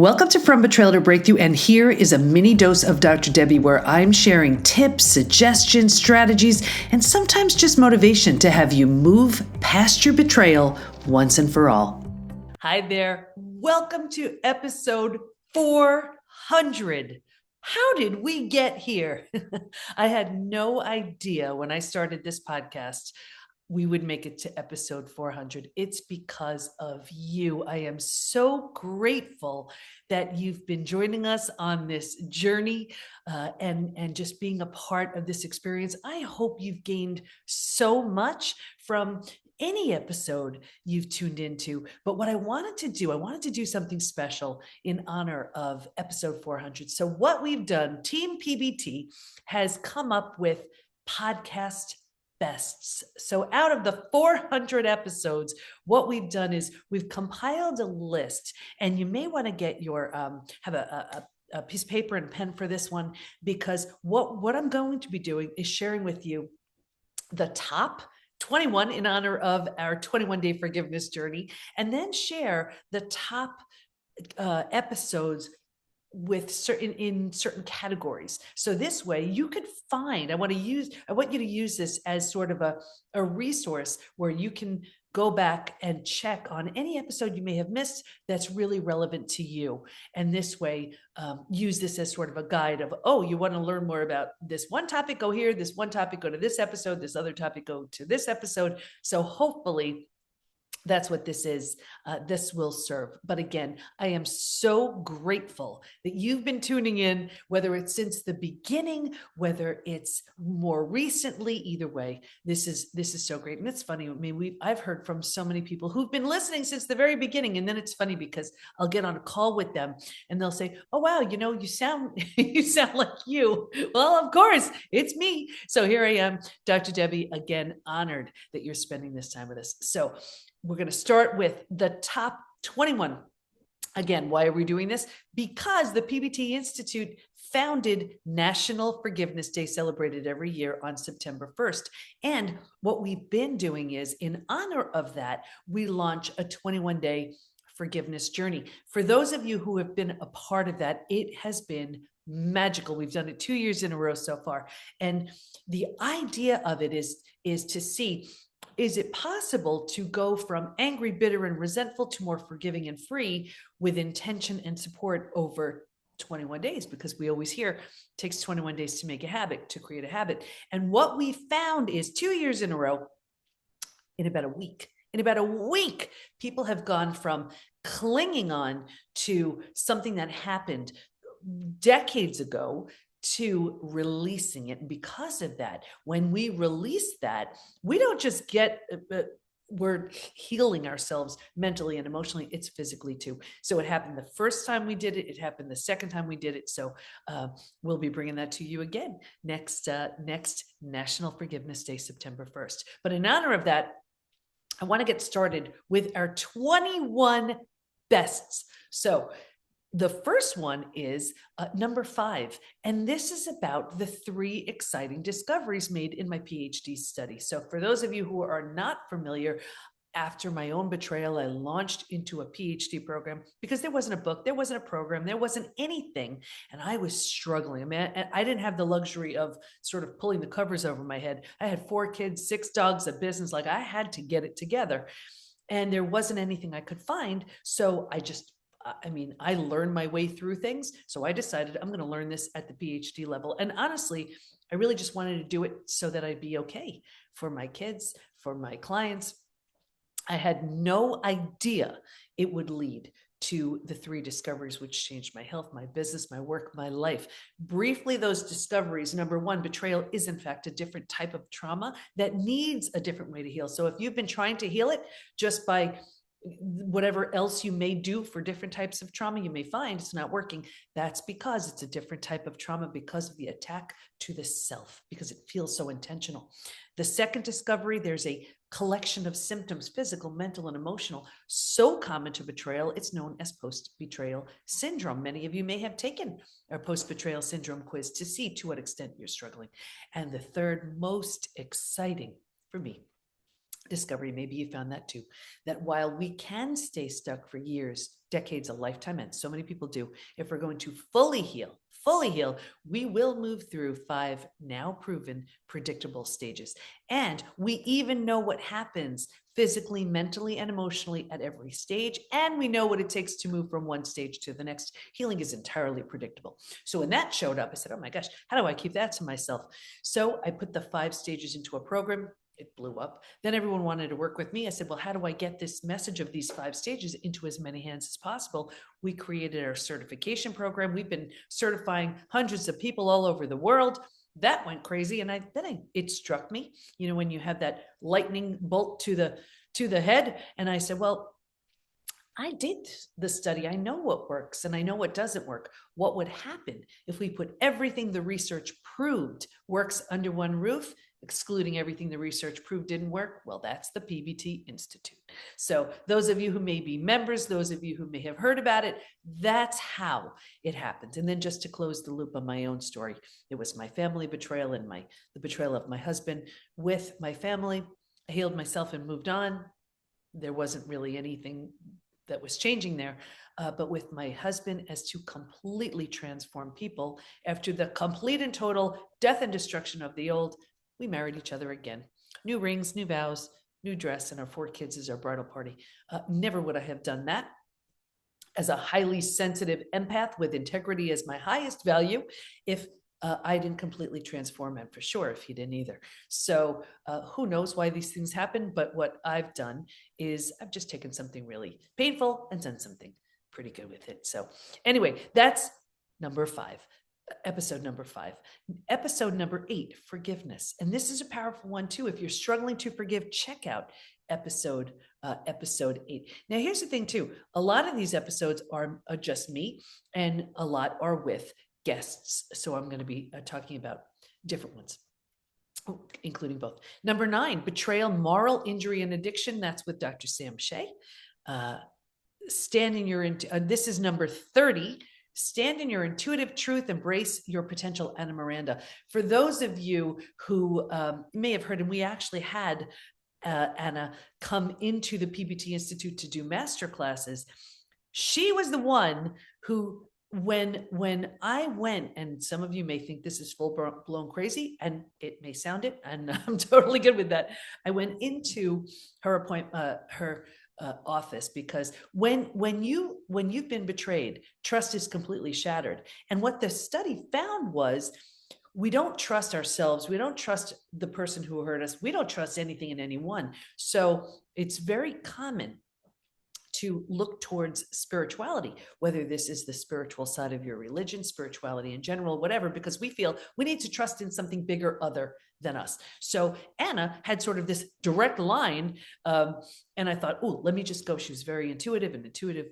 Welcome to From Betrayal to Breakthrough, and here is a mini dose of Dr. Debi where I'm sharing tips, suggestions, strategies, and sometimes just motivation to have you move past your betrayal once and for all. Hi there. Welcome to episode 400. How did we get here? I had no idea when I started this podcast we would make it to episode 400. It's because of you. I am so grateful that you've been joining us on this journey and just being a part of this experience. I hope you've gained so much from any episode you've tuned into. But what I wanted to do something special in honor of episode 400. So what we've done, Team PBT has come up with podcast bests. So out of the 400 episodes, what we've done is we've compiled a list, and you may want to get your have a piece of paper and pen for this one, because what I'm going to be doing is sharing with you the top 21 in honor of our 21-day forgiveness journey, and then share the top episodes with certain categories. So this way you could find, I want you to use this as sort of a resource where you can go back and check on any episode you may have missed that's really relevant to you. And this way, use this as sort of a guide of, oh, you want to learn more about this one topic, go here, this one topic, go to this episode, this other topic, go to this episode. So hopefully that's what this is. This will serve. But again, I am so grateful that you've been tuning in, whether it's since the beginning, whether it's more recently. Either way, this is so great. And it's funny. I mean, I've heard from so many people who've been listening since the very beginning. And then it's funny because I'll get on a call with them and they'll say, "Oh wow, you sound you sound like you." Well, of course, it's me. So here I am, Dr. Debi, again, honored that you're spending this time with us. So we're going to start with the top 21. Again, why are we doing this? Because the PBT Institute founded National Forgiveness Day, celebrated every year on September 1st. And what we've been doing is, in honor of that, we launch a 21-day forgiveness journey. For those of you who have been a part of that, it has been magical. We've done it 2 years in a row so far. And the idea of it is to see, is it possible to go from angry, bitter, and resentful to more forgiving and free with intention and support over 21 days? Because we always hear it takes 21 days to make a habit, to create a habit. And what we found is 2 years in a row, in about a week, people have gone from clinging on to something that happened decades ago to releasing it. And because of that, when we release that, we don't just get, we're healing ourselves mentally and emotionally, it's physically too. So it happened the first time we did it. It happened the second time we did it. So we'll be bringing that to you again next National Forgiveness Day, September 1st. But in honor of that, I want to get started with our 21 bests. So the first one is number 5, and this is about the 3 exciting discoveries made in my PhD study. So for those of you who are not familiar, after my own betrayal, I launched into a PhD program because there wasn't a book, there wasn't a program, there wasn't anything. And I was struggling. I mean, I didn't have the luxury of sort of pulling the covers over my head. I had 4 kids, 6 dogs, a business. Like, I had to get it together. And there wasn't anything I could find. So I learned my way through things. So I decided I'm going to learn this at the PhD level. And honestly, I really just wanted to do it so that I'd be okay for my kids, for my clients. I had no idea it would lead to the 3 discoveries which changed my health, my business, my work, my life. Briefly, those discoveries: number 1, betrayal is in fact a different type of trauma that needs a different way to heal. So if you've been trying to heal it just by whatever else you may do for different types of trauma, you may find it's not working. That's because it's a different type of trauma, because of the attack to the self, because it feels so intentional. The second discovery: there's a collection of symptoms, physical, mental, and emotional, so common to betrayal, it's known as Post Betrayal Syndrome. Many of you may have taken our Post Betrayal Syndrome quiz to see to what extent you're struggling. And the third most exciting for me discovery, maybe you found that too, that while we can stay stuck for years decades, a lifetime, and so many people do. If we're going to fully heal, we will move through 5 now proven predictable stages. And we even know what happens physically, mentally, and emotionally at every stage. And we know what it takes to move from one stage to the next. Healing is entirely predictable. So when that showed up, I said, oh my gosh, how do I keep that to myself? So I put the 5 stages into a program. It blew up. Then everyone wanted to work with me. I said, well, how do I get this message of these 5 stages into as many hands as possible? We created our certification program. We've been certifying hundreds of people all over the world. That went crazy. And it struck me, when you have that lightning bolt to the head. And I said, well, I did the study. I know what works and I know what doesn't work. What would happen if we put everything the research proved works under one roof, excluding everything the research proved didn't work? Well, that's the PBT Institute. So those of you who may be members, those of you who may have heard about it, that's how it happened. And then just to close the loop on my own story, it was my family betrayal and the betrayal of my husband with my family. I healed myself and moved on. There wasn't really anything that was changing there, but with my husband, as to completely transform people after the complete and total death and destruction of the old, we married each other again. New rings, new vows, new dress, and our 4 kids as our bridal party. Never would I have done that as a highly sensitive empath with integrity as my highest value if I didn't completely transform him, for sure, if he didn't either. So who knows why these things happen, but what I've done is I've just taken something really painful and done something pretty good with it. So anyway, that's number 5. Episode number 5. Episode number 8, forgiveness. And this is a powerful one too. If you're struggling to forgive, check out episode 8. Now, here's the thing too. A lot of these episodes are just me, and a lot are with guests. So I'm going to be talking about different ones, including both. Number 9, betrayal, moral injury, and addiction. That's with Dr. Sam Shea. This is number 30. Stand in your intuitive truth, embrace your potential, Anna Miranda. For those of you who may have heard, and we actually had Anna come into the PBT Institute to do master classes. She was the one who, when I went, and some of you may think this is full blown crazy, and it may sound it, and I'm totally good with that. I went into her office, because when you've been betrayed, trust is completely shattered. And what the study found was, we don't trust ourselves. We don't trust the person who hurt us. We don't trust anything and anyone. So it's very common to look towards spirituality, whether this is the spiritual side of your religion, spirituality in general, whatever, because we feel we need to trust in something bigger other than us. So Anna had sort of this direct line, and I thought, oh, let me just go. She was very intuitive, an intuitive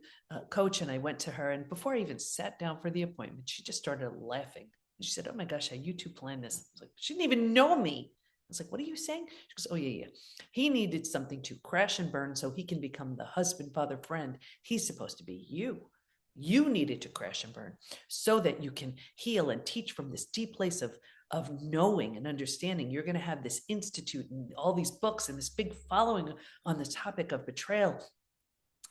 coach, and I went to her, and before I even sat down for the appointment, she just started laughing. She said, oh my gosh, how you 2 planned this? I was like, she didn't even know me. I was like, what are you saying? She goes, oh yeah. He needed something to crash and burn so he can become the husband, father, friend. He's supposed to be you. You needed to crash and burn so that you can heal and teach from this deep place of knowing and understanding. You're going to have this institute and all these books and this big following on the topic of betrayal.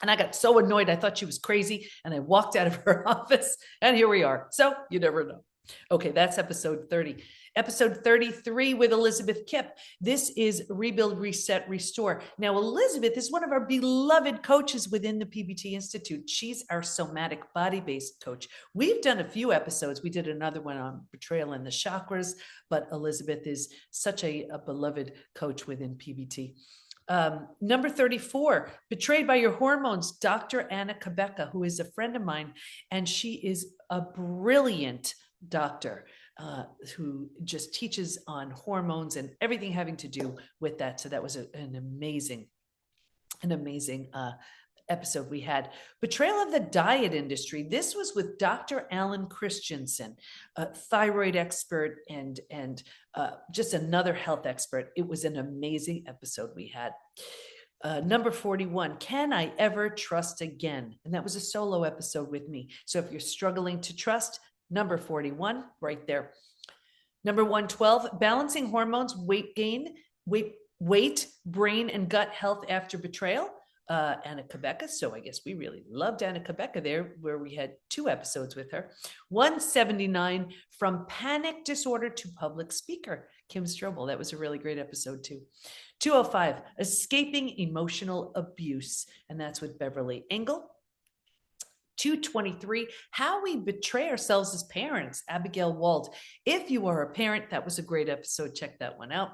And I got so annoyed. I thought she was crazy. And I walked out of her office, and here we are. So you never know. Okay, that's episode 30. Episode 33 with Elizabeth Kipp. This is Rebuild, Reset, Restore. Now, Elizabeth is one of our beloved coaches within the PBT Institute. She's our somatic body-based coach. We've done a few episodes. We did another one on betrayal and the chakras, but Elizabeth is such a beloved coach within PBT. Number 34, Betrayed by Your Hormones, Dr. Anna Kabeka, who is a friend of mine, and she is a brilliant doctor who just teaches on hormones and everything having to do with that. So that was an amazing episode we had. Betrayal of the diet industry. This was with Dr. Alan Christensen, a thyroid expert and just another health expert. It was an amazing episode we had. Number 41, Can I Ever Trust Again? And that was a solo episode with me. So if you're struggling to trust, number 41, right there. Number 112, Balancing Hormones, Weight Gain, Weight, Brain, and Gut Health After Betrayal. Anna Quebeca. So I guess we really loved Anna Quebeca there, where we had 2 episodes with her. 179, From Panic Disorder to Public Speaker, Kim Strobel. That was a really great episode too. 205, Escaping Emotional Abuse, and that's with Beverly Engel. 223, How We Betray Ourselves as Parents, Abigail Wald. If you are a parent, that was a great episode. Check that one out.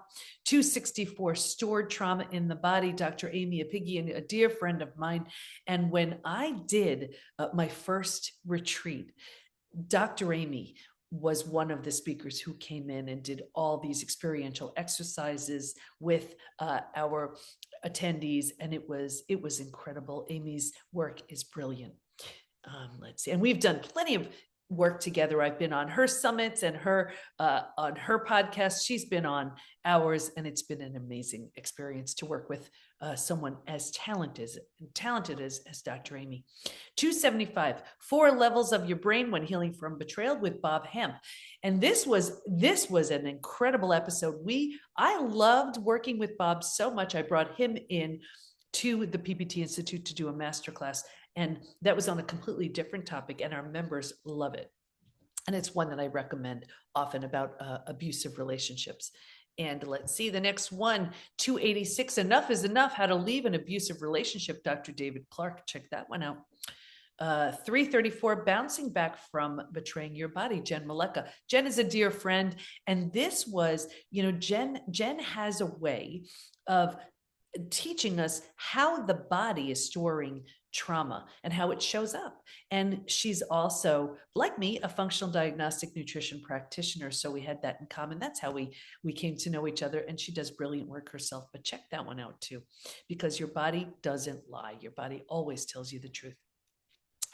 264, Stored Trauma in the Body, Dr. Amy Appigian, a dear friend of mine. And when I did my first retreat, Dr. Amy was one of the speakers who came in and did all these experiential exercises with our attendees, and it was incredible. Amy's work is brilliant. Let's see, and we've done plenty of work together. I've been on her summits and her on her podcast. She's been on ours, and it's been an amazing experience to work with someone as talented as Dr. Amy. 275, 4 Levels of Your Brain When Healing from Betrayal with Bob Hemp. And this was an incredible episode. I loved working with Bob so much. I brought him in to the PBT Institute to do a masterclass. And that was on a completely different topic, and our members love it. And it's one that I recommend often about abusive relationships. And let's see, the next one, 286, Enough is Enough, How to Leave an Abusive Relationship, Dr. David Clark. Check that one out. 334, Bouncing Back from Betraying Your Body, Jen Maleka. Jen is a dear friend. And this was, Jen has a way of teaching us how the body is storing trauma and how it shows up. And she's also, like me, a functional diagnostic nutrition practitioner. So we had that in common. That's how we came to know each other. And she does brilliant work herself. But check that one out too, because your body doesn't lie. Your body always tells you the truth.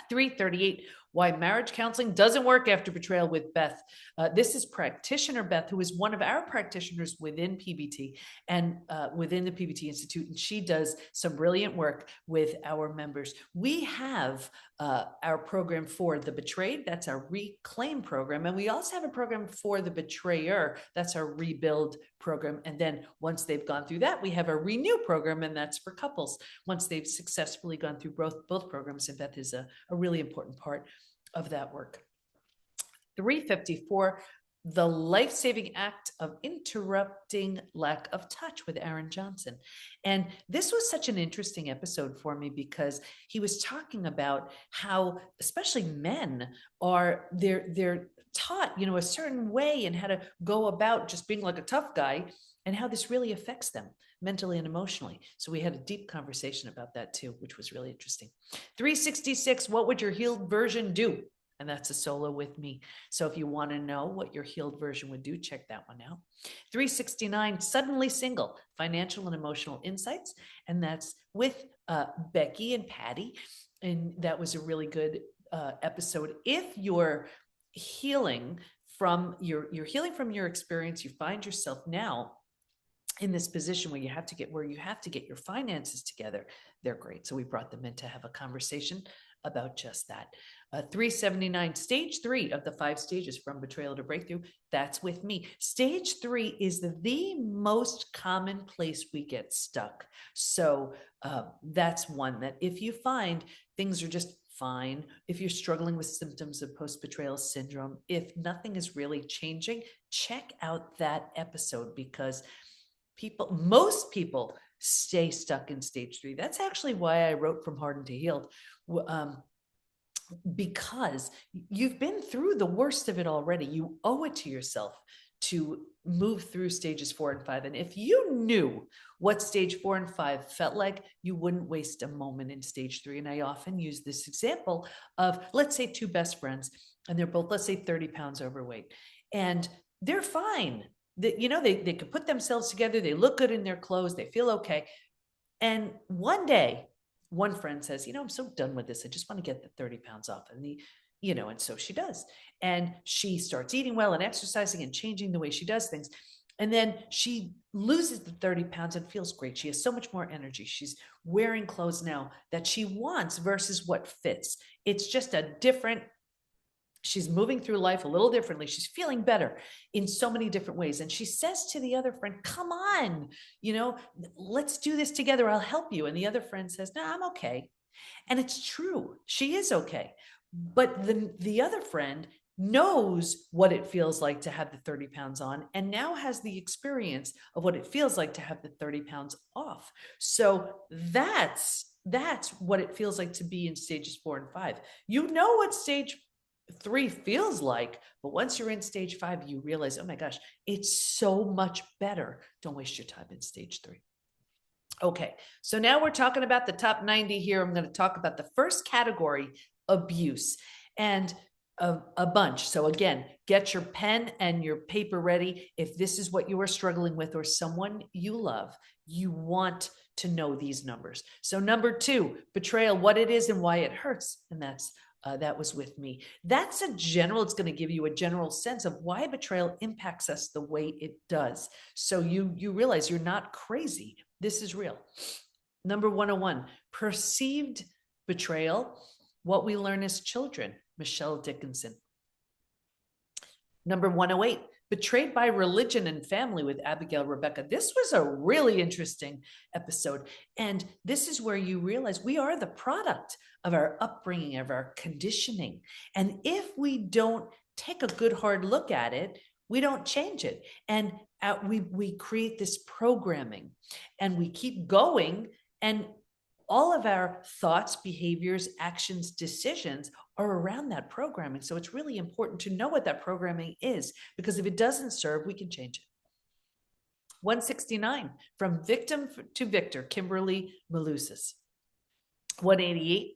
338, Why Marriage Counseling Doesn't Work After Betrayal with Beth. This is practitioner Beth, who is one of our practitioners within PBT and within the PBT Institute. And she does some brilliant work with our members. We have our program for the betrayed. That's our Reclaim program. And we also have a program for the betrayer. That's our Rebuild program. And then once they've gone through that, we have a Renew program, and that's for couples once they've successfully gone through both programs. And Beth is a really important part of that work. 354, The Life-Saving Act of Interrupting Lack of Touch with Aaron Johnson. And this was such an interesting episode for me because he was talking about how, especially men, they're taught, a certain way and how to go about just being like a tough guy, and how this really affects them mentally and emotionally. So we had a deep conversation about that too, which was really interesting. 366, What Would Your Healed Version Do? And that's a solo with me. So if you want to know what your healed version would do, check that one out. 369, Suddenly Single, Financial and Emotional Insights. And that's with Becky and Patty. And that was a really good episode. If you're healing from your experience, you find yourself now in this position where you have to get your finances together, they're great. So we brought them in to have a conversation about just that. 379, Stage 3 of the 5 stages from betrayal to breakthrough. That's with me. Stage 3 is the most common place we get stuck. So that's one that if you find things are just fine, if you're struggling with symptoms of post-betrayal syndrome, if nothing is really changing, check out that episode, because most people stay stuck in stage 3. That's actually why I wrote From Hardened to Healed, because you've been through the worst of it already. You owe it to yourself to move through stages 4 and 5. And if you knew what stage 4 and 5 felt like, you wouldn't waste a moment in stage 3. And I often use this example of, let's say, 2 best friends, and they're both, let's say, 30 pounds overweight, and they're fine. They could put themselves together. They look good in their clothes. They feel okay. And one day, one friend says, I'm so done with this. I just want to get the 30 pounds off. And and so she does. And she starts eating well and exercising and changing the way she does things. And then she loses the 30 pounds and feels great. She has so much more energy. She's wearing clothes now that she wants versus what fits. It's just a different She's moving through life a little differently. She's feeling better in so many different ways. And she says to the other friend, come on, let's do this together. I'll help you. And the other friend says, no, I'm okay. And it's true. She is okay. But the other friend knows what it feels like to have the 30 pounds on and now has the experience of what it feels like to have the 30 pounds off. So that's what it feels like to be in stages 4 and 5. You know what stage 3 feels like, but once you're in stage 5, you realize, oh my gosh, it's so much better. Don't waste your time in stage 3. Okay, so now we're talking about the top 90 here. I'm going to talk about the first category, abuse, and a bunch. So again, get your pen and your paper ready. If this is what you are struggling with or someone you love, you want to know these numbers. So number 2, betrayal, what it is and why it hurts. And that was with me. That's it's going to give you a general sense of why betrayal impacts us the way it does. So you realize you're not crazy. This is real. Number 101, perceived betrayal, what we learn as children, Michelle Dickinson. Number 108, betrayed by religion and family with Abigail Rebecca. This was a really interesting episode. And this is where you realize we are the product of our upbringing, of our conditioning. And if we don't take a good hard look at it, we don't change it. And we create this programming and we keep going, and all of our thoughts, behaviors, actions, decisions are around that programming. So it's really important to know what that programming is, because if it doesn't serve, we can change it. 169, from victim to victor, Kimberly Malusis. 188,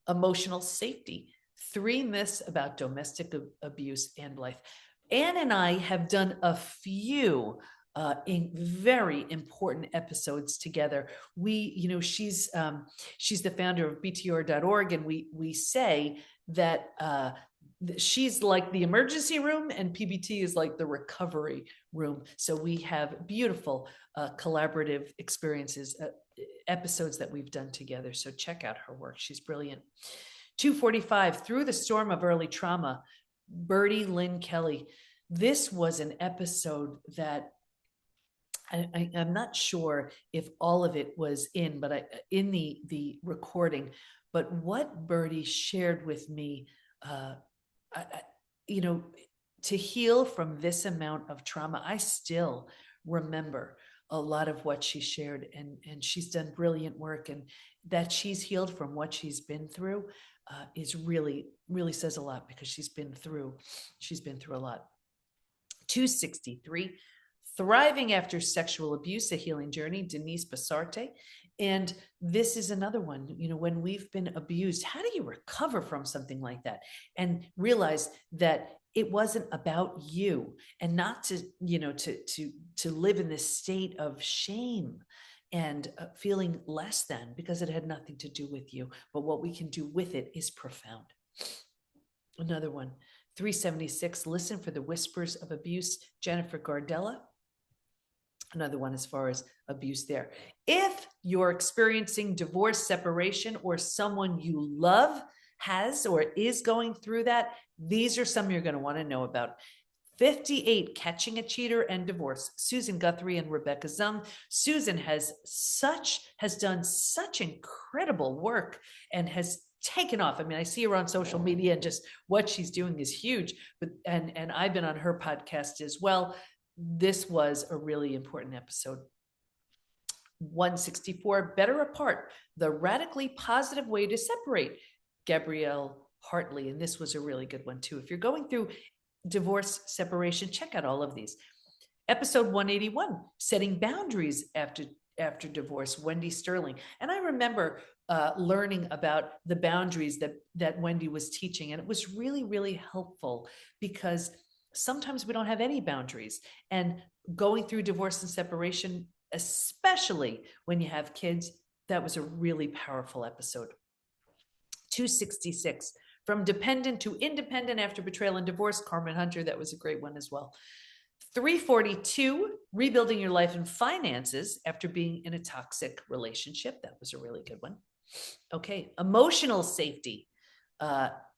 emotional safety, 3 myths about domestic abuse and life. Anne and I have done a few in very important episodes together. She's the founder of btr.org, and we say that she's like the emergency room and PBT is like the recovery room. So we have beautiful collaborative experiences, episodes that we've done together. So check out her work. She's brilliant. 245, through the storm of early trauma, Birdie Lynn Kelly. This was an episode that I'm not sure if all of it was in the recording, but what Birdie shared with me, to heal from this amount of trauma, I still remember a lot of what she shared, and she's done brilliant work, and that she's healed from what she's been through is really, really says a lot, because she's been through a lot. 263, Thriving After Sexual Abuse, A Healing Journey, Denise Basarte. And this is another one, when we've been abused, how do you recover from something like that? And realize that it wasn't about you, and not to live in this state of shame and feeling less than, because it had nothing to do with you. But what we can do with it is profound. Another one, 376, Listen for the Whispers of Abuse, Jennifer Gardella. Another one as far as abuse there. If you're experiencing divorce, separation, or someone you love has or is going through that, these are some you're going to want to know about. 58, Catching a Cheater and Divorce, Susan Guthrie and Rebecca Zung. Susan has done such incredible work and has taken off. I mean, I see her on social media, and just what she's doing is huge. But and I've been on her podcast as well. This was a really important episode. 164, Better Apart, The Radically Positive Way to Separate, Gabrielle Hartley. And this was a really good one too. If you're going through divorce, separation, check out all of these. Episode 181, Setting Boundaries After Divorce, Wendy Sterling. And I remember learning about the boundaries that Wendy was teaching. And it was really, really helpful, because sometimes we don't have any boundaries. And going through divorce and separation, especially when you have kids, that was a really powerful episode. 266, From Dependent to Independent After Betrayal and Divorce, Carmen Hunter. That was a great one as well. 342, Rebuilding Your Life and Finances After Being in a Toxic Relationship. That was a really good one. Okay, Emotional Safety,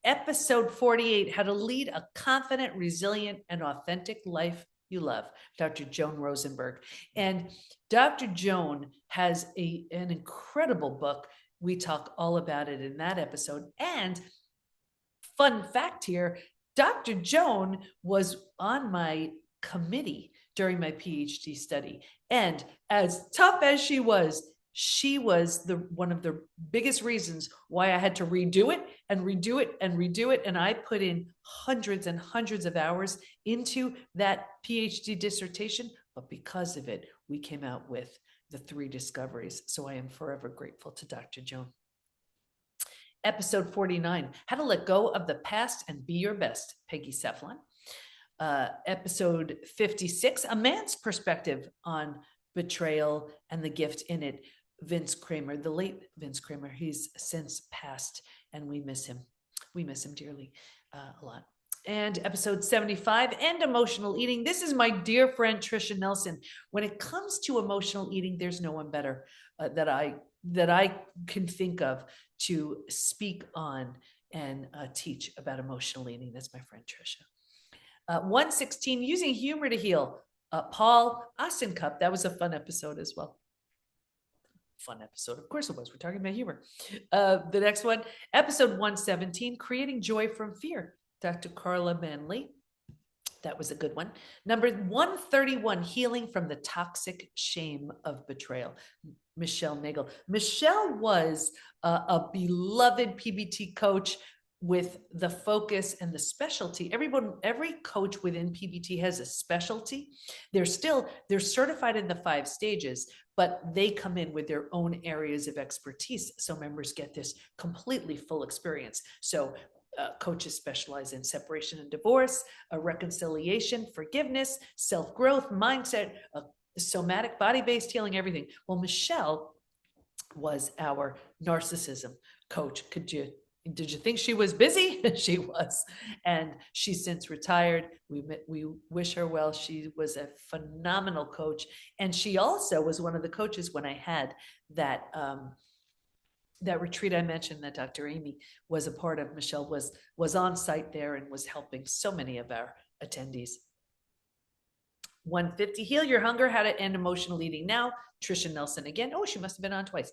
Episode 48, How to Lead a Confident, Resilient, and Authentic Life You Love, Dr. Joan Rosenberg. And Dr. Joan has an incredible book. We talk all about it in that episode. And fun fact here, Dr. Joan was on my committee during my PhD study. And as tough as she was one of the biggest reasons why I had to redo it and redo it and redo it. And I put in hundreds and hundreds of hours into that PhD dissertation. But because of it, we came out with the 3 discoveries. So I am forever grateful to Dr. Joan. Episode 49, How to Let Go of the Past and Be Your Best, Peggy Cephalon. Episode 56, A Man's Perspective on Betrayal and the Gift in It, Vince Kramer, the late Vince Kramer. He's since passed, and we miss him. We miss him dearly a lot. And episode 75, End Emotional Eating. This is my dear friend, Tricia Nelson. When it comes to emotional eating, there's no one better that I can think of to speak on and teach about emotional eating. That's my friend, Tricia. 116, Using Humor to Heal. Paul Ostencup. That was a fun episode as well. Fun episode. Of course it was. We're talking about humor. The next one, episode 117, Creating Joy from Fear. Dr. Carla Manley. That was a good one. Number 131, Healing from the Toxic Shame of Betrayal. Michelle Nagel. Michelle was a beloved PBT coach with the focus and the specialty. Every coach within PBT has a specialty. They're certified in the 5 stages, but they come in with their own areas of expertise. So members get this completely full experience. So coaches specialize in separation and divorce, reconciliation, forgiveness, self-growth, mindset, somatic, body-based healing, everything. Well, Michelle was our narcissism coach. Did you think she was busy? She was. And she's since retired. We wish her well. She was a phenomenal coach. And she also was one of the coaches when I had that retreat I mentioned that Dr. Amy was a part of. Michelle was on site there and was helping so many of our attendees. 150, Heal Your Hunger, How to End Emotional Eating Now. Tricia Nelson again. Oh, she must have been on twice.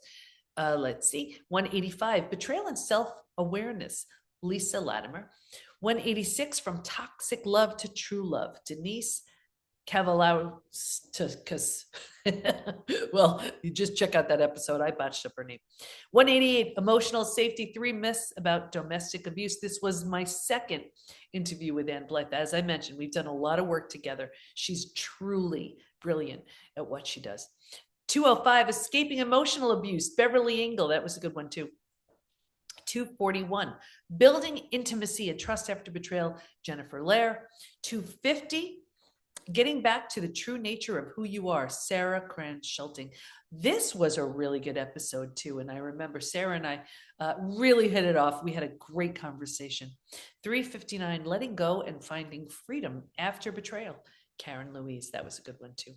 Let's see. 185, Betrayal and Self-Awareness. Lisa Latimer. 186, From Toxic Love to True Love. Denise Kavalauskas. Well, you just check out that episode. I botched up her name. 188, Emotional Safety, 3 Myths About Domestic Abuse. This was my second interview with Ann Blythe. As I mentioned, we've done a lot of work together. She's truly brilliant at what she does. 205, Escaping Emotional Abuse, Beverly Engel. That was a good one too. 241, Building Intimacy and Trust After Betrayal, Jennifer Lair. 250, Getting Back to the True Nature of Who You Are, Sarah Kranz-Schulting. This was a really good episode too. And I remember Sarah and I really hit it off. We had a great conversation. 359, Letting Go and Finding Freedom After Betrayal, Karen Louise. That was a good one too.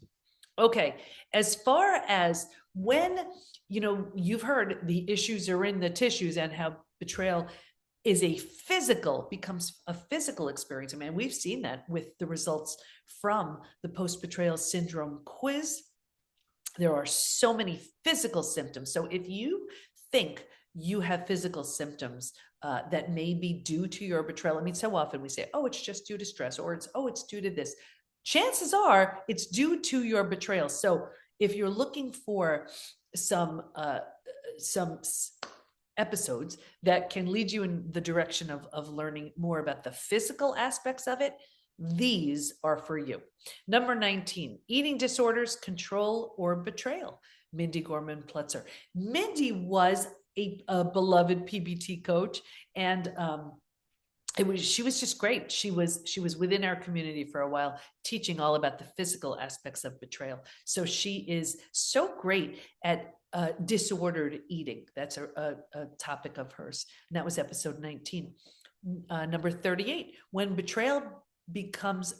Okay, as far as when, you've heard the issues are in the tissues and how betrayal becomes a physical experience. I mean, we've seen that with the results from the Post Betrayal Syndrome quiz. There are so many physical symptoms. So if you think you have physical symptoms that may be due to your betrayal, I mean, so often we say, oh, it's just due to stress, or it's due to this. Chances are it's due to your betrayal. So if you're looking for some episodes that can lead you in the direction of learning more about the physical aspects of it, these are for you. Number 19, Eating Disorders, Control or Betrayal, Mindy Gorman-Plutzer. Mindy was a beloved PBT coach, and she was just great. She was within our community for a while, teaching all about the physical aspects of betrayal. So she is so great at disordered eating. That's a topic of hers. And that was episode 19. Number 38, When Betrayal Becomes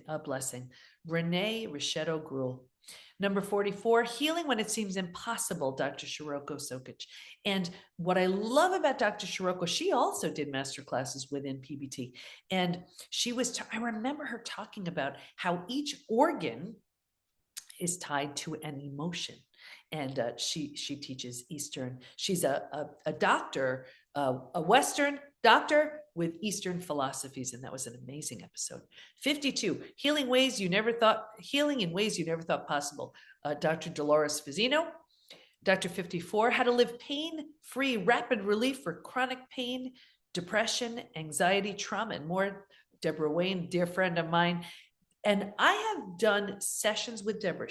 a Blessing, Renee Richetto Gruhl. Number 44, healing when it seems impossible, Dr. Shiroko Sokic. And what I love about Dr. Shiroko, she also did master classes within PBT. And I remember her talking about how each organ is tied to an emotion. And she teaches Eastern. She's a doctor, a Western doctor with Eastern philosophies, and that was an amazing episode. 52, healing in ways you never thought possible. Dr. Dolores Fazzino. Dr. 54, how to live pain-free, rapid relief for chronic pain, depression, anxiety, trauma, and more. Deborah Wayne, dear friend of mine. And I have done sessions with Deborah.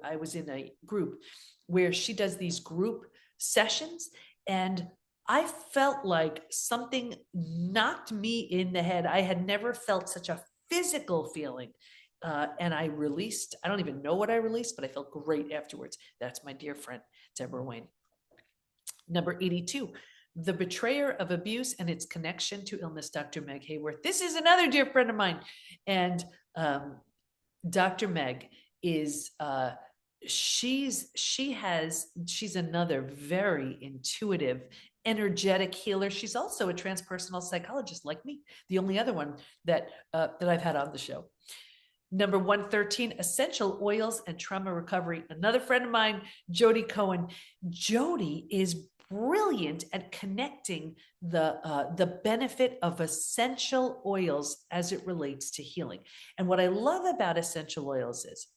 I was in a group where she does these group sessions, and I felt like something knocked me in the head. I had never felt such a physical feeling. And I released, I don't even know what I released, but I felt great afterwards. That's my dear friend, Deborah Wayne. Number 82, the betrayer of abuse and its connection to illness, Dr. Meg Hayworth. This is another dear friend of mine. And Dr. Meg is, she's another very intuitive, energetic healer. She's also a transpersonal psychologist like me, the only other one that I've had on the show. Number 113, essential oils and trauma recovery. Another friend of mine, Jody Cohen. Jody is brilliant at connecting the benefit of essential oils as it relates to healing. And what I love about essential oils is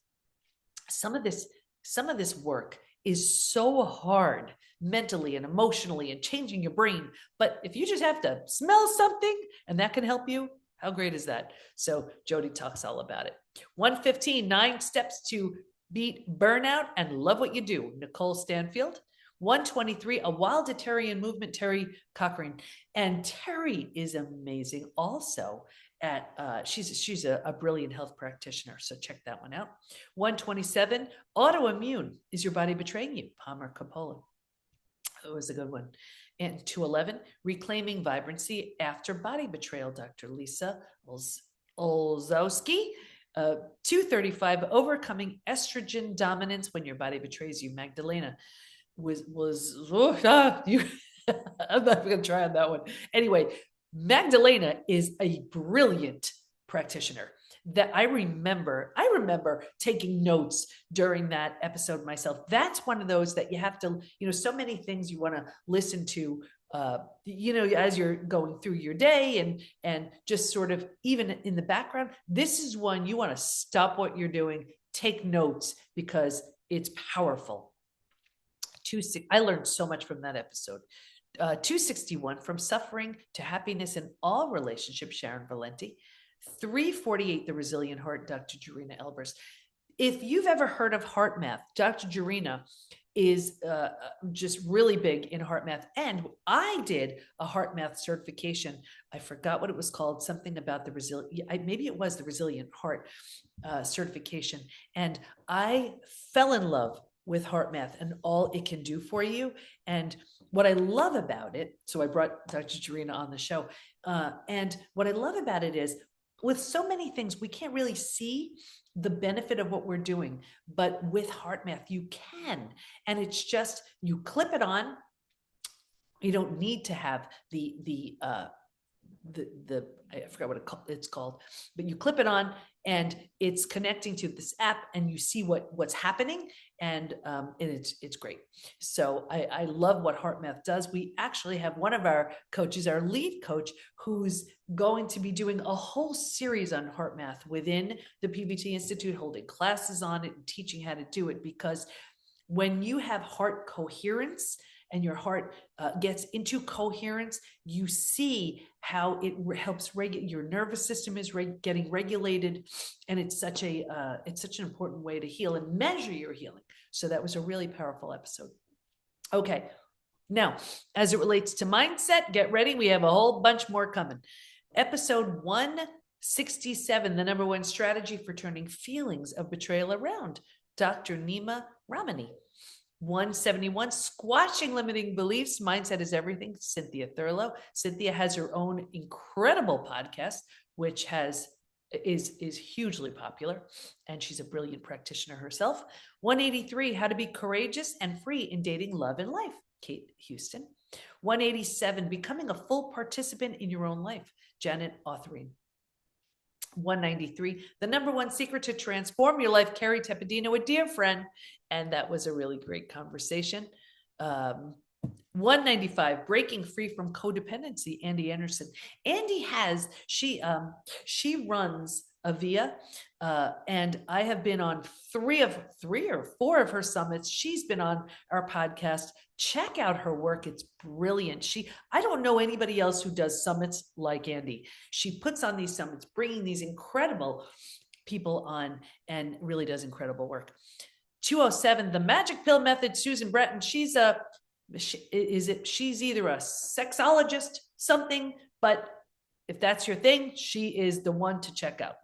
some of this work is so hard mentally and emotionally and changing your brain. But if you just have to smell something and that can help you, how great is that? So Jody talks all about it. 115, 9 steps to beat burnout and love what you do. Nicole Stanfield. 123, a Wilditarian movement, Terry Cochrane. And Terry is amazing also she's a brilliant health practitioner. So check that one out. 127, autoimmune, is your body betraying you? Palmer Coppola. It was a good one. And 211, reclaiming vibrancy after body betrayal, Dr. Lisa Olzowski. 235, overcoming estrogen dominance when your body betrays you, Magdalena. I'm not going to try on that one. Anyway, Magdalena is a brilliant practitioner that I remember taking notes during that episode myself. That's one of those that you have to, so many things you want to listen to, as you're going through your day and just sort of even in the background. This is one you want to stop what you're doing, take notes, because it's powerful. I learned so much from that episode. 261, from suffering to happiness in all relationships, Sharon Valenti. 348, the resilient heart, Dr. Jarena Elbers. If you've ever heard of heart math, Dr. Jarena is just really big in heart math. And I did a heart math certification. I forgot what it was called, something about the maybe it was the resilient heart certification. And I fell in love with heart math and all it can do for you. And what I love about it, so I brought Dr. Jarena on the show. And what I love about it is, with so many things, we can't really see the benefit of what we're doing, but with heart math, you can. And it's just, you clip it on. You don't need to have I forgot what it's called, but you clip it on and it's connecting to this app and you see what's happening. And it's great. So I love what heart math does. We actually have one of our coaches, our lead coach, who's going to be doing a whole series on heart math within the PBT Institute, holding classes on it and teaching how to do it. Because when you have heart coherence and your heart gets into coherence, you see how it helps regulate your nervous system is getting regulated, and it's such an important way to heal and measure your healing. So that was a really powerful episode. Okay, now as it relates to mindset, get ready. We have a whole bunch more coming. Episode 167, the number one strategy for turning feelings of betrayal around, Dr. Nima Ramani. 171, squashing limiting beliefs, mindset is everything, Cynthia Thurlow. Cynthia has her own incredible podcast, which has is hugely popular, and she's a brilliant practitioner herself. 183, How to Be Courageous and Free in Dating, Love, and Life, Kate Houston. 187, Becoming a Full Participant in Your Own Life, Janet Authorine. 193, The Number One Secret to Transform Your Life, Carrie Tepedino, a dear friend. And that was a really great conversation. 195, Breaking Free from Codependency, Andy Anderson. Andy she runs Avia, and I have been on three or four of her summits. She's been on our podcast. Check out her work. It's brilliant. I don't know anybody else who does summits like Andy. She puts on these summits, bringing these incredible people on, and really does incredible work. 207, The Magic Pill Method, Susan Bratton. She's either a sexologist, something, but if that's your thing, she is the one to check out.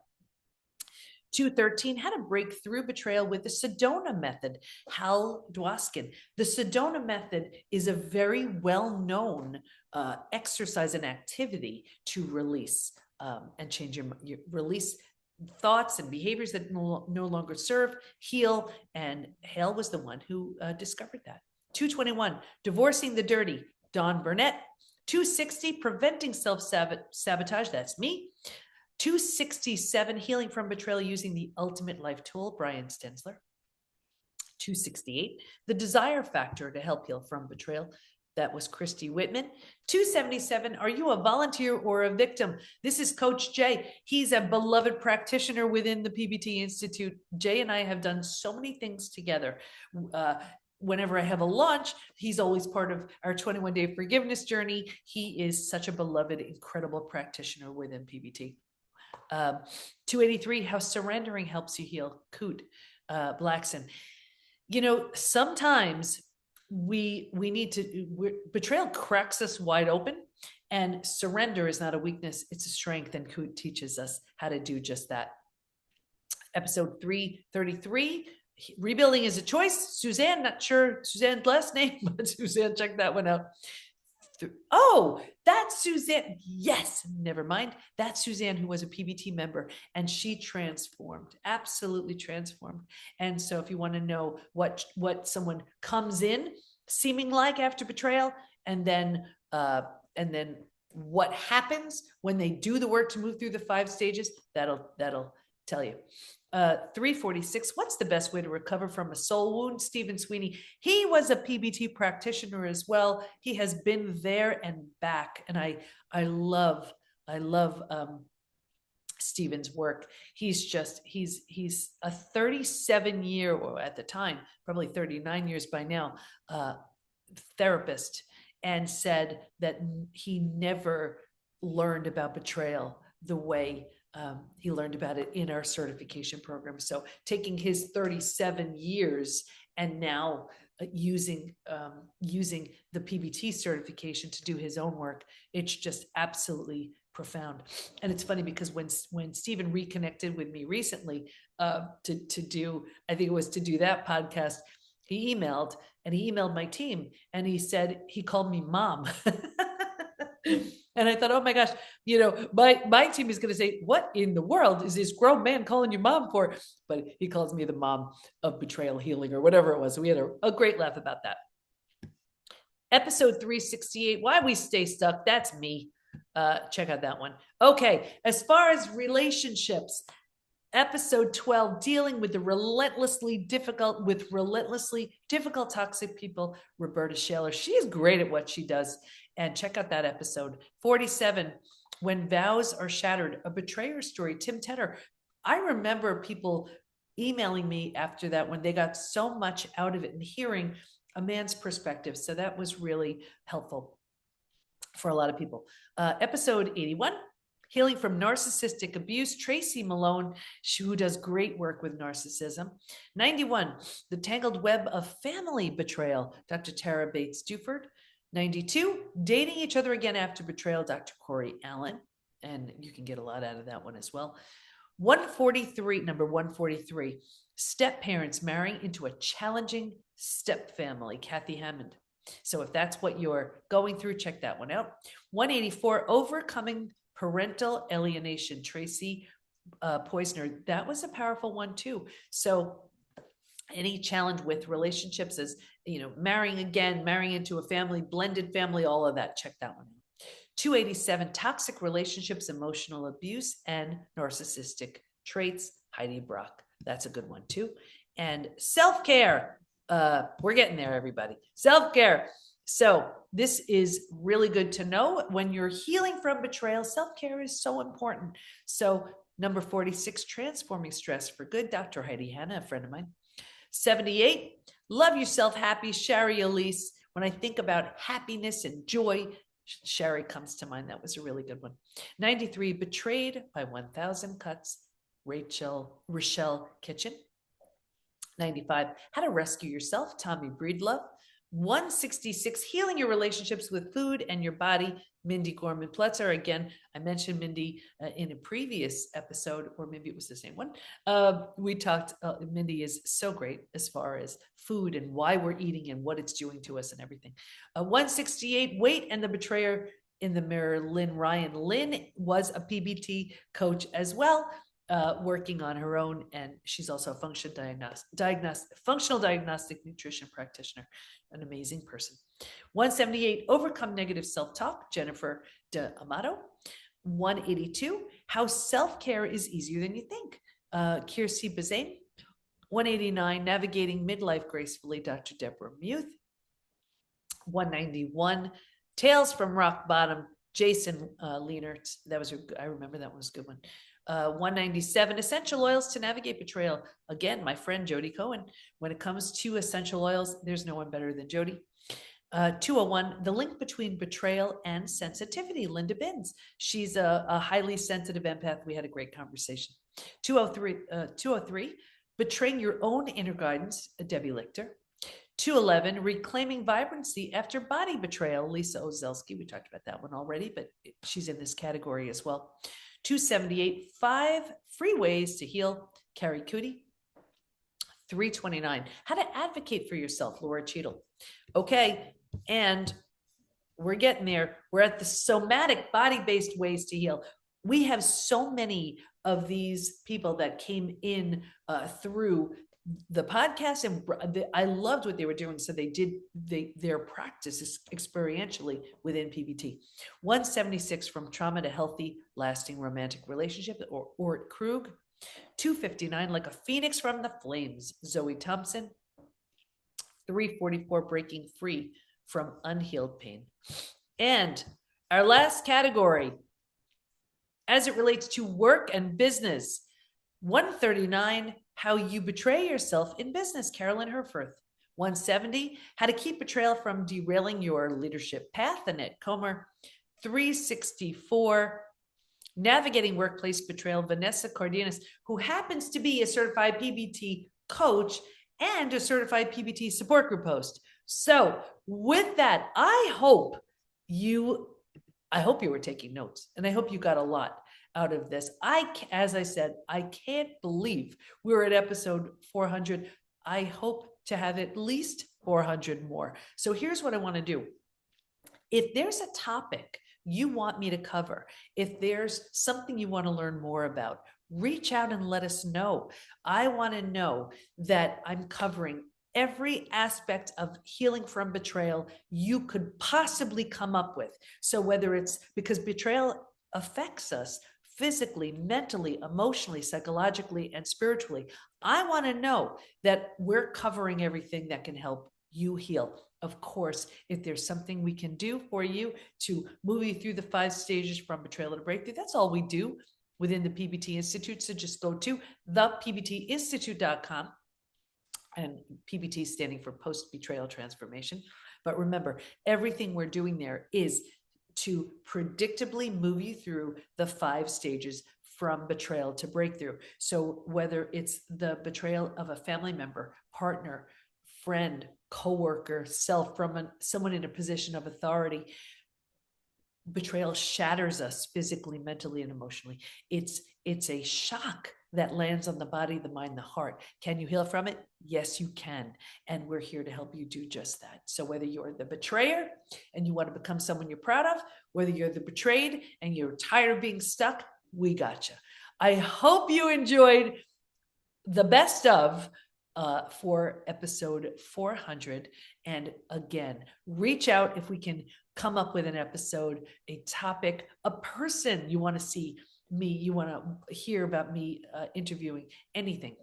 213, How to Break Through Betrayal with the Sedona Method, Hal Dwoskin. The Sedona Method is a very well-known exercise and activity to release and change your release thoughts and behaviors that no longer serve, heal, and Hal was the one who discovered that. 221, Divorcing the Dirty, Dawn Burnett. 260, Preventing Self-Sabotage, that's me. 267, Healing from Betrayal Using the Ultimate Life Tool, Brian Stensler. 268, The Desire Factor to Help Heal from Betrayal, that was Christy Whitman. 277, Are You a Volunteer or a Victim? This is Coach Jay. He's a beloved practitioner within the PBT Institute. Jay and I have done so many things together. Whenever I have a launch, he's always part of our 21-day forgiveness journey. He is such a beloved, incredible practitioner within PBT. 283, How Surrendering Helps You Heal, Coot Blackson. Sometimes betrayal cracks us wide open, and surrender is not a weakness, it's a strength, and Coot teaches us how to do just that. Episode 333, Rebuilding is a Choice. Suzanne, not sure Suzanne's last name, but Suzanne, check that one out. Oh, that's Suzanne. Yes, never mind. That's Suzanne, who was a PBT member, and she transformed, absolutely transformed. And so if you want to know what someone comes in seeming like after betrayal, and then what happens when they do the work to move through the 5 stages, that'll tell you. 346, What's the best way to recover from a soul wound? Stephen Sweeney. He was a PBT practitioner as well. He has been there and back, and I love Stephen's work. He's a 37-year, or at the time, probably 39 years by now, therapist, and said that he never learned about betrayal the way he learned about it in our certification program. So taking his 37 years and now using the PBT certification to do his own work, it's just absolutely profound. And it's funny because when Stephen reconnected with me recently to do that podcast, he emailed my team, and he said he called me mom. And I thought, oh my gosh, my team is going to say, what in the world is this grown man calling you mom for? But he calls me the mom of betrayal healing, or whatever it was. So we had a great laugh about that. Episode 368, Why We Stay Stuck. That's me. Check out that one. Okay. As far as relationships, episode 12, Dealing with relentlessly difficult toxic people, Roberta Shaler. She is great at what she does. And check out that episode. 47, When Vows Are Shattered, a betrayer story, Tim Tedder. I remember people emailing me after that when they got so much out of it and hearing a man's perspective. So that was really helpful for a lot of people. Episode 81, Healing from Narcissistic Abuse, Tracy Malone, who does great work with narcissism. 91, The Tangled Web of Family Betrayal, Dr. Tara Bates-Duford. 92, Dating Each Other Again After Betrayal, Dr. Corey Allen. And you can get a lot out of that one as well. 143, number 143, Step Parents Marrying into a Challenging Step Family, Kathy Hammond. So if that's what you're going through, check that one out. 184, Overcoming Parental Alienation, Tracy poisoner, that was a powerful one too. So any challenge with relationships is, marrying again, marrying into a family, blended family, all of that, check that one out. 287, toxic relationships, emotional abuse, and narcissistic traits, Heidi Brock. That's a good one too. And self-care. We're getting there, everybody. Self-care. So this is really good to know. When you're healing from betrayal, self-care is so important. So number 46, transforming stress for good, Dr. Heidi Hanna, a friend of mine. 78, love yourself, happy, Sherry Elise. When I think about happiness and joy, Sherry comes to mind. That was a really good one. 93, betrayed by 1,000 cuts, Rochelle Kitchen. 95, how to rescue yourself, Tommy Breedlove. 166, healing your relationships with food and your body, Mindy Gorman-Pletzer. Again, I mentioned Mindy in a previous episode, or maybe it was the same one. We talked, Mindy is so great as far as food and why we're eating and what it's doing to us and everything. 168, weight and the betrayer in the mirror, Lynn Ryan. Lynn was a PBT coach as well. Working on her own, and she's also a functional diagnostic nutrition practitioner, an amazing person. 178, overcome negative self-talk, Jennifer D'Amato. 182, how self-care is easier than you think, Kiersey Bazane. 189, navigating midlife gracefully, Dr. Deborah Muth. 191, tales from rock bottom, Jason Leonard. I remember that one was a good one. 197, essential oils to navigate betrayal. Again, my friend Jody Cohen. When it comes to essential oils, there's no one better than Jody. 201, the link between betrayal and sensitivity, Linda Binns. She's a highly sensitive empath. We had a great conversation. 203, betraying your own inner guidance, Debbie Lichter. 211, reclaiming vibrancy after body betrayal, Lisa Ozelski. We talked about that one already, but she's in this category as well. 278, 5 free ways to heal, Carrie Cootie. 329, how to advocate for yourself, Laura Cheadle. Okay, and we're getting there. We're at the somatic body-based ways to heal. We have so many of these people that came in through the podcast, and I loved what they were doing. So they did their practice experientially within PBT. 176, from trauma to healthy, lasting romantic relationship, or Ort Krug. 259, like a phoenix from the flames, Zoe Thompson. 344, breaking free from unhealed pain. And our last category, as it relates to work and business, 139, how you betray yourself in business, Carolyn Herfurth. 170, how to keep betrayal from derailing your leadership path, Annette Comer. 364, navigating workplace betrayal, Vanessa Cardenas, who happens to be a certified PBT coach and a certified PBT support group host. So with that, I hope you were taking notes, and I hope you got a lot out of this. As I said, I can't believe we're at episode 400. I hope to have at least 400 more. So here's what I want to do. If there's a topic you want me to cover, if there's something you want to learn more about, reach out and let us know. I want to know that I'm covering every aspect of healing from betrayal you could possibly come up with. So whether it's because betrayal affects us physically, mentally, emotionally, psychologically, and spiritually, I want to know that we're covering everything that can help you heal. Of course, if there's something we can do for you to move you through the 5 stages from betrayal to breakthrough, that's all we do within the PBT Institute. So just go to thepbtinstitute.com, and PBT standing for Post Betrayal Transformation. But remember, everything we're doing there is to predictably move you through the 5 stages from betrayal to breakthrough. So whether it's the betrayal of a family member, partner, friend, coworker, self, from someone in a position of authority, betrayal shatters us physically, mentally, and emotionally. It's a shock that lands on the body, the mind, the heart. Can you heal from it? Yes, you can. And we're here to help you do just that. So whether you're the betrayer and you want to become someone you're proud of, whether you're the betrayed and you're tired of being stuck, we got you. I hope you enjoyed the best of for episode 400. And again, reach out if we can come up with an episode, a topic, a person you want to see me, you want to hear about me interviewing, anything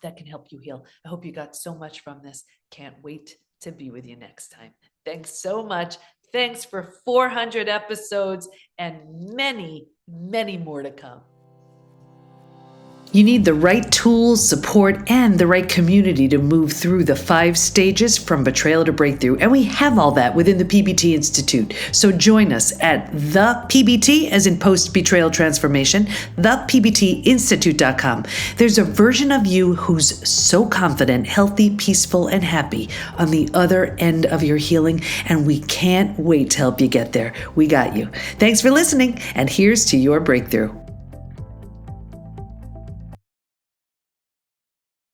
that can help you heal. I hope you got so much from this. Can't wait to be with you next time. Thanks so much. Thanks for 400 episodes and many, many more to come. You need the right tools, support, and the right community to move through the 5 stages from betrayal to breakthrough. And we have all that within the PBT Institute. So join us at the PBT, as in Post Betrayal Transformation, thepbtinstitute.com. There's a version of you who's so confident, healthy, peaceful, and happy on the other end of your healing. And we can't wait to help you get there. We got you. Thanks for listening. And here's to your breakthrough.